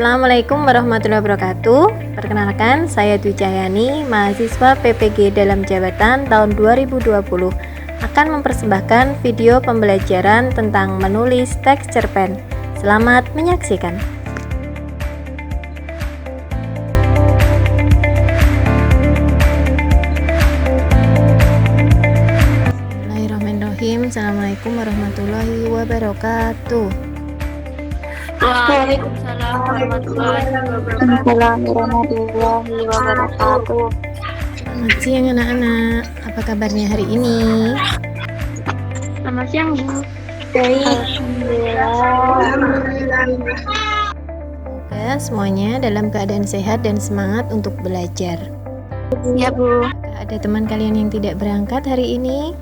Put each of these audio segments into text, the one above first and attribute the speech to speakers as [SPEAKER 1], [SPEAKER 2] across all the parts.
[SPEAKER 1] Assalamualaikum warahmatullahi wabarakatuh. Perkenalkan, saya Dwi Cahyani, mahasiswa PPG dalam jabatan tahun 2020, akan mempersembahkan video pembelajaran tentang menulis teks cerpen. Selamat menyaksikan. Bismillahirrahmanirrahim. Assalamualaikum warahmatullahi wabarakatuh.
[SPEAKER 2] Waalaikumsalam warahmatullahi wabarakatuh.
[SPEAKER 1] Selamat siang anak-anak. Apa kabarnya hari ini?
[SPEAKER 2] Selamat siang, Bu. Baik.
[SPEAKER 1] Semoga semuanya dalam keadaan sehat dan semangat untuk belajar.
[SPEAKER 2] Ya, Bu.
[SPEAKER 1] Ada teman kalian yang tidak berangkat hari ini?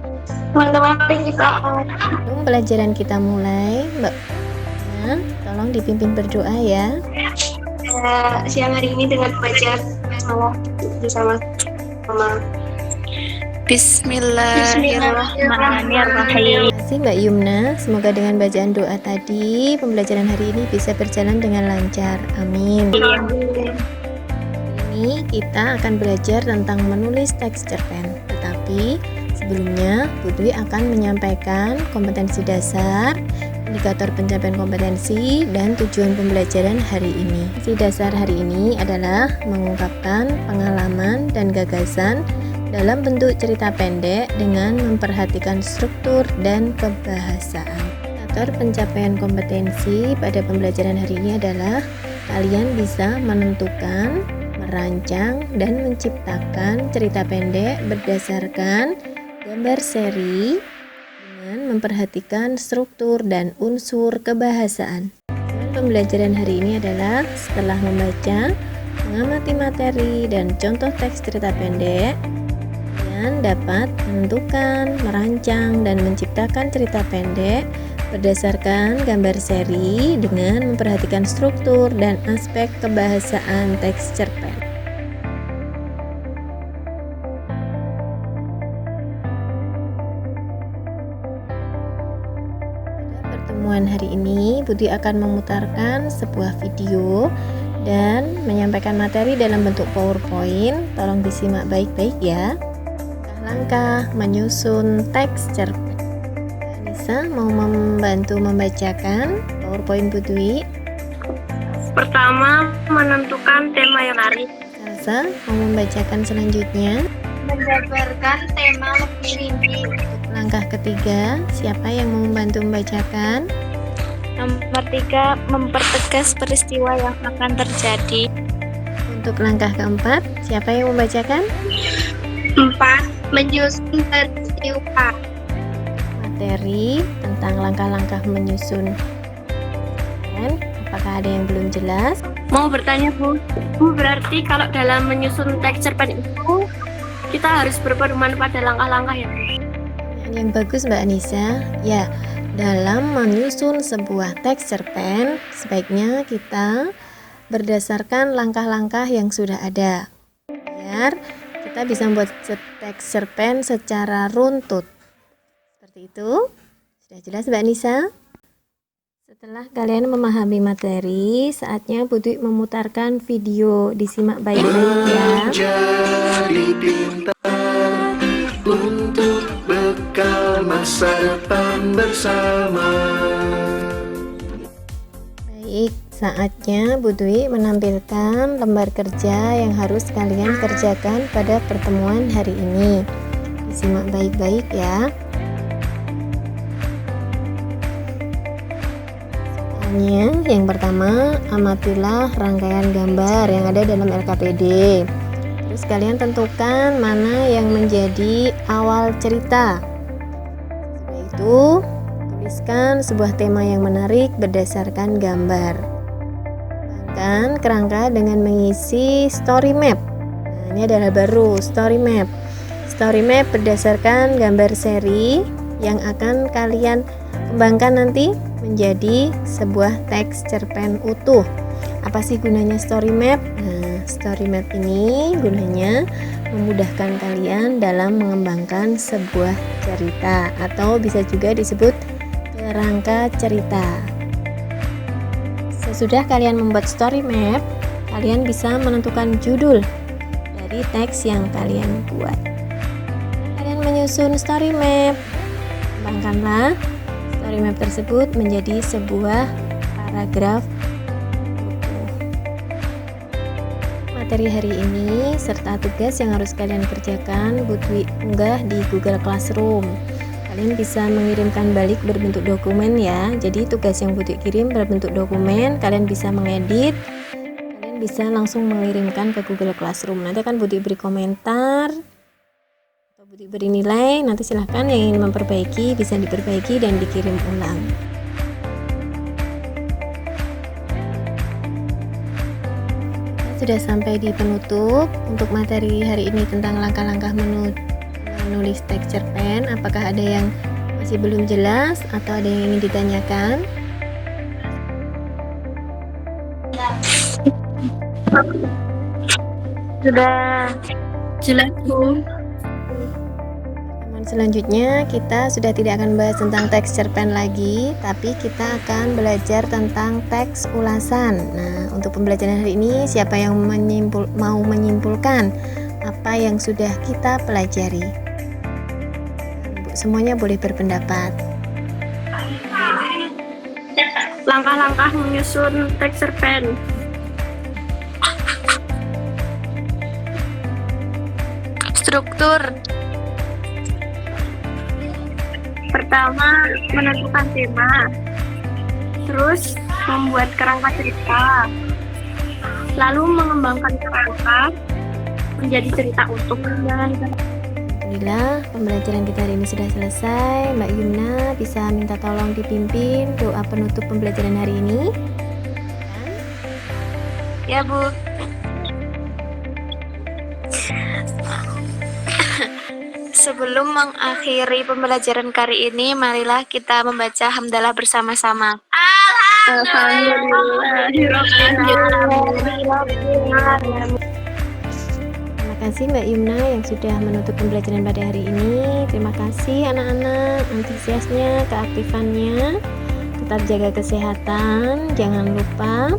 [SPEAKER 2] Teman-teman kita
[SPEAKER 1] Sebelum pelajaran kita mulai, Mbak, tolong dipimpin berdoa ya.
[SPEAKER 2] siang hari ini dengan baca bersama Bismillahirrahmanirrahim.
[SPEAKER 1] Terima kasih Mbak Yumna. Semoga dengan bacaan doa tadi pembelajaran hari ini bisa berjalan dengan lancar. Amin. Ini kita akan belajar tentang menulis teks cerpen. Tetapi sebelumnya, Bu Dwi akan menyampaikan kompetensi dasar, indikator pencapaian kompetensi, dan tujuan pembelajaran hari ini. Kompetensi dasar hari ini adalah mengungkapkan pengalaman dan gagasan dalam bentuk cerita pendek dengan memperhatikan struktur dan kebahasaan. Indikator pencapaian kompetensi pada pembelajaran hari ini adalah kalian bisa menentukan, merancang, dan menciptakan cerita pendek berdasarkan gambar seri dengan memperhatikan struktur dan unsur kebahasaan. Pembelajaran hari ini adalah setelah membaca, mengamati materi, dan contoh teks cerita pendek, kalian dapat menentukan, merancang, dan menciptakan cerita pendek berdasarkan gambar seri dengan memperhatikan struktur dan aspek kebahasaan teks cerpen. Pertemuan hari ini, Budi akan memutarkan sebuah video dan menyampaikan materi dalam bentuk PowerPoint. Tolong disimak baik-baik ya. Langkah menyusun teks cerpen. Anissa mau membantu membacakan PowerPoint Budi.
[SPEAKER 2] Pertama, menentukan tema yang menarik.
[SPEAKER 1] Salsa mau membacakan selanjutnya.
[SPEAKER 2] Menjabarkan tema lebih rinci.
[SPEAKER 1] Langkah ketiga, siapa yang mau membantu membacakan?
[SPEAKER 2] Nomor 3, mempertegas peristiwa yang akan terjadi.
[SPEAKER 1] Untuk langkah keempat, siapa yang membacakan?
[SPEAKER 2] 4, menyusun peristiwa.
[SPEAKER 1] Materi tentang langkah-langkah menyusun. Dan apakah ada yang belum jelas?
[SPEAKER 2] Mau bertanya, Bu? Bu, berarti kalau dalam menyusun teks cerpen itu kita harus berpedoman pada langkah-langkah ya, Bu?
[SPEAKER 1] Yang bagus Mbak Anissa. Ya, dalam menyusun sebuah teks cerpen, sebaiknya kita berdasarkan langkah-langkah yang sudah ada, biar kita bisa membuat teks cerpen secara runtut. Seperti itu. Sudah jelas Mbak Anissa? Setelah kalian memahami materi, saatnya Bu Dwi memutarkan video. Disimak baik-baik ya.
[SPEAKER 3] Jadi pintar untuk bekal masa depan bersama.
[SPEAKER 1] Baik, saatnya Bu Dwi menampilkan lembar kerja yang harus kalian kerjakan pada pertemuan hari ini. Disimak baik-baik ya. Soalnya, yang pertama, amatilah rangkaian gambar yang ada dalam LKPD. Terus kalian tentukan mana yang menjadi awal cerita. Setelah itu, tuliskan sebuah tema yang menarik berdasarkan gambar. Kembangkan kerangka dengan mengisi story map. Nah, ini adalah baru story map. Story map berdasarkan gambar seri yang akan kalian kembangkan nanti menjadi sebuah teks cerpen utuh. Apa sih gunanya story map? Nah, story map ini gunanya memudahkan kalian dalam mengembangkan sebuah cerita atau bisa juga disebut kerangka cerita. Sesudah kalian membuat story map, kalian bisa menentukan judul dari teks yang kalian buat. Kalian menyusun story map, kembangkanlah story map tersebut menjadi sebuah paragraf utuh. Materi hari ini serta tugas yang harus kalian kerjakan Budwi unggah di Google Classroom. Kalian bisa mengirimkan balik berbentuk dokumen ya. Jadi tugas yang Budwi kirim berbentuk dokumen, kalian bisa mengedit, kalian bisa langsung mengirimkan ke Google Classroom. Nanti akan Budwi beri komentar atau Budwi beri nilai. Nanti silahkan yang ingin memperbaiki bisa diperbaiki dan dikirim ulang. Sudah sampai di penutup untuk materi hari ini tentang langkah-langkah menulis teks cerpen. Apakah ada yang masih belum jelas atau ada yang ingin ditanyakan?
[SPEAKER 2] Sudah jelas, Bu.
[SPEAKER 1] Selanjutnya kita sudah tidak akan bahas tentang teks cerpen lagi, tapi kita akan belajar tentang teks ulasan. Nah, untuk pembelajaran hari ini siapa yang mau menyimpulkan apa yang sudah kita pelajari? Semuanya boleh berpendapat.
[SPEAKER 2] Langkah-langkah menyusun teks cerpen.
[SPEAKER 4] Struktur.
[SPEAKER 2] Pertama, menentukan tema. Terus, membuat kerangka cerita. Lalu mengembangkan kerangka menjadi cerita utuh.
[SPEAKER 1] Alhamdulillah, pembelajaran kita hari ini sudah selesai. Mbak Yumna bisa minta tolong dipimpin doa penutup pembelajaran hari ini.
[SPEAKER 4] Ya, Bu. Sebelum mengakhiri pembelajaran kali ini, marilah kita membaca hamdalah bersama-sama.
[SPEAKER 1] Terima kasih Mbak Yumna yang sudah menutup pembelajaran pada hari ini. Terima kasih anak-anak, antusiasnya, keaktifannya. Tetap jaga kesehatan, jangan lupa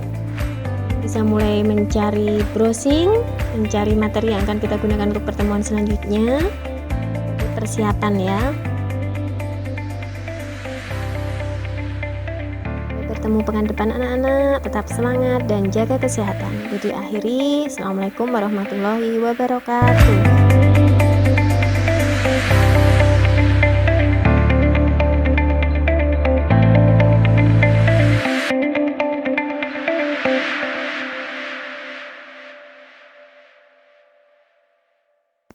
[SPEAKER 1] bisa mulai mencari browsing, mencari materi yang akan kita gunakan untuk pertemuan selanjutnya. Persiapan ya. Sampai bertemu pekan depan anak-anak, tetap semangat dan jaga kesehatan. Jadi akhiri, Assalamualaikum warahmatullahi wabarakatuh.